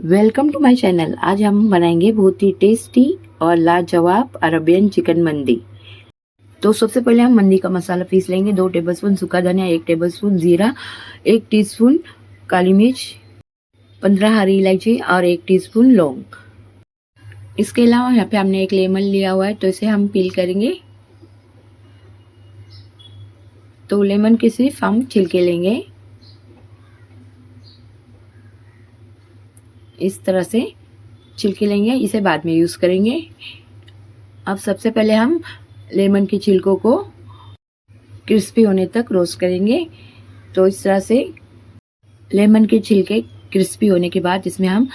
Welcome to my channel. आज हम बनाएंगे बहुत ही टेस्टी और लाजवाब अरबियन चिकन मंदी। तो सबसे पहले हम मंदी का मसाला पीस लेंगे। 2 टेबलस्पून सूखा धनिया, 1 टेबलस्पून जीरा, 1 टीस्पून काली मिर्च, 15 हरी इलायची और 1 टीस्पून लौंग। इसके अलावा यहाँ पे हमने एक लेमन लिया हुआ है, तो इसे हम पील करेंगे। तो लेमन के सिर्फ हम छिलके लेंगे। इस तरह से छिलके लेंगे, इसे बाद में यूज़ करेंगे। अब सबसे पहले हम लेमन के छिलकों को क्रिस्पी होने तक रोस्ट करेंगे। तो इस तरह से लेमन के छिलके क्रिस्पी होने के बाद इसमें हम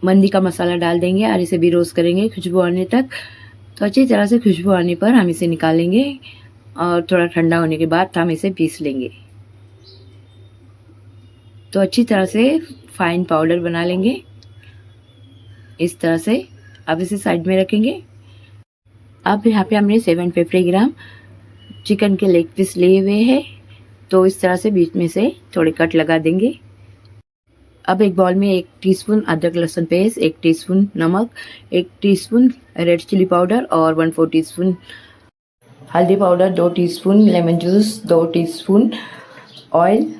मंदी का मसाला डाल देंगे और इसे भी रोस्ट करेंगे खुशबू आने तक। तो अच्छी तरह से खुशबू आने पर हम इसे निकालेंगे और थोड़ा ठंडा होने के बाद हम इसे पीस लेंगे। तो अच्छी तरह से फाइन पाउडर बना लेंगे इस तरह से। अब इसे साइड में रखेंगे। अब यहाँ पे हमने 750 ग्राम चिकन के लेग पीस लिए हुए हैं, तो इस तरह से बीच में से थोड़े कट लगा देंगे। अब एक बाउल में 1 टीस्पून अदरक लहसुन पेस्ट, 1 टीस्पून नमक, 1 टीस्पून रेड चिली पाउडर और 1/4 टीस्पून हल्दी powder, 2 teaspoon lemon juice, 2 teaspoon oil,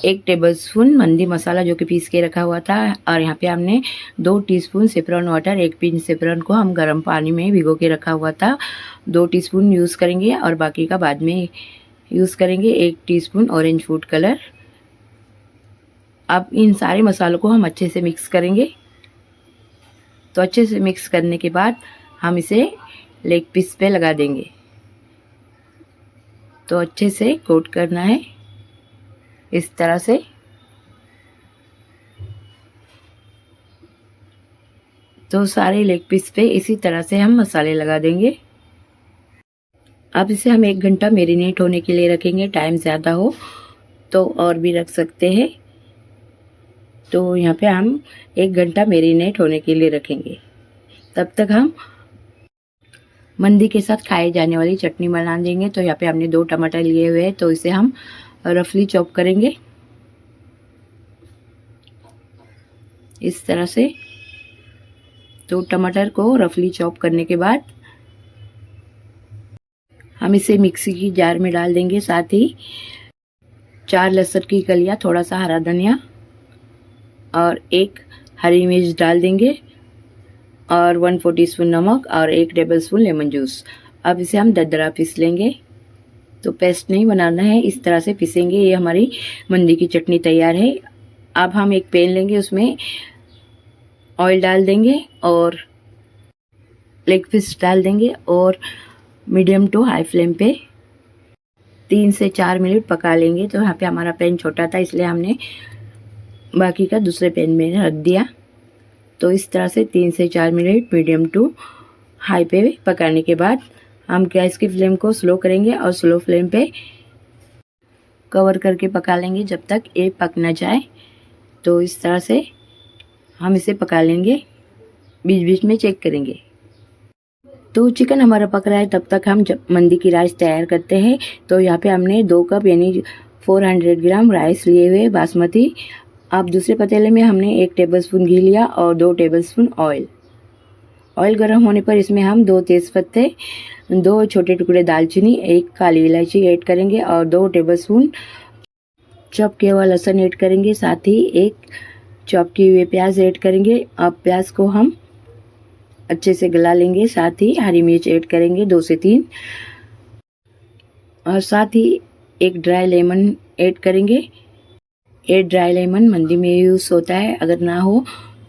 1 tablespoon मंदी मसाला जो कि पीस के रखा हुआ था, और यहाँ पे हमने 2 teaspoon saffron water, 1 pinch saffron को हम गर्म पानी में भिगो के रखा हुआ था, 2 टीस्पून यूज़ करेंगे और बाकी का बाद में यूज़ करेंगे। 1 टीस्पून ऑरेंज फूड कलर। अब इन सारे मसालों को हम अच्छे से मिक्स करेंगे। तो अच्छे से मिक्स करने के बाद हम इसे लेग पीस पे लगा देंगे। तो अच्छे से कोट करना है इस तरह से। तो सारे लेग पीस पे इसी तरह से हम मसाले लगा देंगे। अब इसे हम 1 घंटा मैरिनेट होने के लिए रखेंगे। टाइम ज़्यादा हो तो और भी रख सकते हैं। तो यहाँ पे हम 1 घंटा मैरिनेट होने के लिए रखेंगे। तब तक हम मंदी के साथ खाए जाने वाली चटनी बना देंगे। तो यहाँ पे हमने 2 टमाटर लिए हुए हैं, तो इसे हम रफली चॉप करेंगे इस तरह से। तो टमाटर को रफली चॉप करने के बाद हम इसे मिक्सी की जार में डाल देंगे। साथ ही 4 लहसुन की कलियां, थोड़ा सा हरा धनिया और 1 हरी मिर्च डाल देंगे और 1/4 टीस्पून नमक और 1 टेबलस्पून लेमन जूस। अब इसे हम दरदरा पीस लेंगे। तो पेस्ट नहीं बनाना है, इस तरह से पीसेंगे। ये हमारी मंदी की चटनी तैयार है। अब हम एक पैन लेंगे, उसमें ऑयल डाल देंगे और लेग पीस डाल देंगे और मीडियम टू हाई फ्लेम पे 3 से 4 मिनट पका लेंगे। तो यहाँ पे हमारा पैन छोटा था, इसलिए हमने बाकी का दूसरे पैन में रख दिया। तो इस तरह से 3 से 4 मिनट मीडियम टू हाई पे पकाने के बाद हम गैस की फ्लेम को स्लो करेंगे और स्लो फ्लेम पे कवर करके पका लेंगे जब तक ये पक ना जाए। तो इस तरह से हम इसे पका लेंगे, बीच बीच में चेक करेंगे। तो चिकन हमारा पक रहा है, तब तक हम मंदी की राइस तैयार करते हैं। तो यहाँ पे हमने 2 कप यानी 400 ग्राम राइस लिए हुए बासमती। अब दूसरे पतीले में हमने 1 टेबलस्पून घी लिया और 2 टेबलस्पून ऑयल। ऑयल गर्म होने पर इसमें हम 2 तेज़पत्ते, 2 छोटे टुकड़े दालचीनी, 1 काली इलायची ऐड करेंगे और 2 टेबलस्पून चॉप किया हुआ लहसुन ऐड करेंगे। साथ ही 1 चॉप किए हुए प्याज ऐड करेंगे। अब प्याज को हम अच्छे से गला लेंगे। साथ ही हरी मिर्च ऐड करेंगे 2 से 3 और साथ ही 1 ड्राई लेमन ऐड करेंगे। ये ड्राई लेमन मंदी में यूज़ होता है, अगर ना हो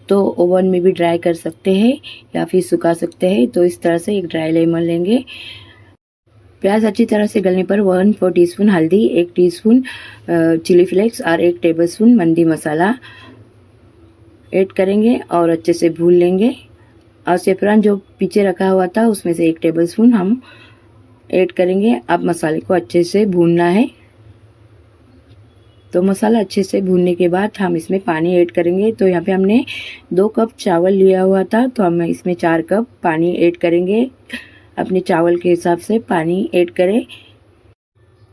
तो ओवन में भी ड्राई कर सकते हैं या फिर सुखा सकते हैं। तो इस तरह से 1 ड्राई लेमन लेंगे। प्याज अच्छी तरह से गलने पर 1/4 टीस्पून हल्दी, 1 टीस्पून चिली फ्लेक्स और 1 टेबलस्पून मंदी मसाला ऐड करेंगे और अच्छे से भून लेंगे। और सेफ्रॉन जो पीछे रखा हुआ था उसमें से 1 टेबलस्पून हम ऐड करेंगे। अब मसाले को अच्छे से भूनना है। तो मसाला अच्छे से भूनने के बाद हम इसमें पानी ऐड करेंगे। तो यहाँ पे हमने 2 कप चावल लिया हुआ था, तो हम इसमें 4 कप पानी ऐड करेंगे। अपने चावल के हिसाब से पानी ऐड करें।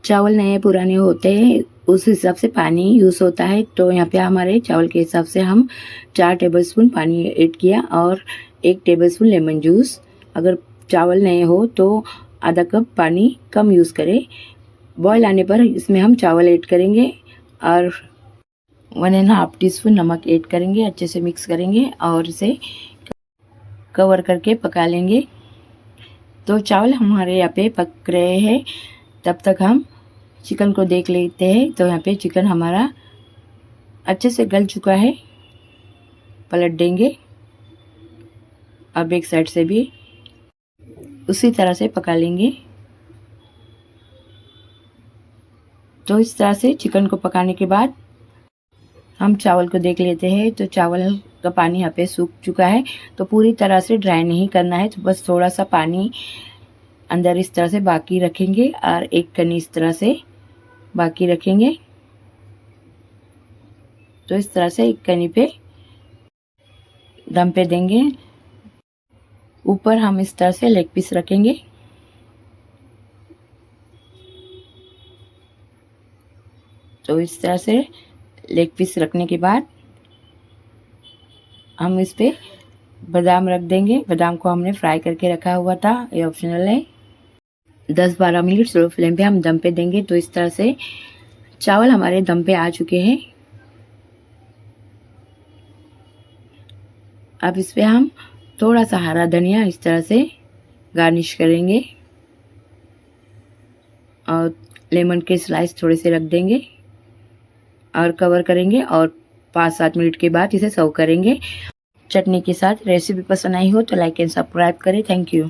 चावल नए पुराने होते हैं उस हिसाब से पानी यूज़ होता है। तो यहाँ पे हमारे चावल के हिसाब से हम 4 टेबलस्पून पानी ऐड किया और 1 टेबलस्पून लेमन जूस। अगर चावल नहीं हो तो आधा कप पानी कम यूज़ करें। बॉयल आने पर इसमें हम चावल ऐड करेंगे और 1.5 टीस्पून नमक ऐड करेंगे। अच्छे से मिक्स करेंगे और इसे कवर करके पका लेंगे। तो चावल हमारे यहाँ पे पक रहे हैं, तब तक हम चिकन को देख लेते हैं। तो यहाँ पे चिकन हमारा अच्छे से गल चुका है। पलट देंगे और बैक साइड से भी उसी तरह से पका लेंगे। तो इस तरह से चिकन को पकाने के बाद हम चावल को देख लेते हैं। तो चावल का पानी यहाँ पे सूख चुका है। तो पूरी तरह से ड्राई नहीं करना है, तो बस थोड़ा सा पानी अंदर इस तरह से बाकी रखेंगे और एक कनी इस तरह से बाकी रखेंगे। तो इस तरह से एक कनी पे दम पे देंगे। ऊपर हम इस तरह से लेग पीस रखेंगे। तो इस तरह से लेग पीस रखने के बाद हम इस पे बादाम रख देंगे। बादाम को हमने फ्राई करके रखा हुआ था, ये ऑप्शनल है। 10-12 मिनट स्लो फ्लेम पे हम दम पे देंगे। तो इस तरह से चावल हमारे दम पे आ चुके हैं। अब इस पे हम थोड़ा सा हरा धनिया इस तरह से गार्निश करेंगे और लेमन के स्लाइस थोड़े से रख देंगे और कवर करेंगे और 5-7 मिनट के बाद इसे सर्व करेंगे चटनी के साथ। रेसिपी पसंद आई हो तो लाइक एंड सब्सक्राइब करें। Thank you.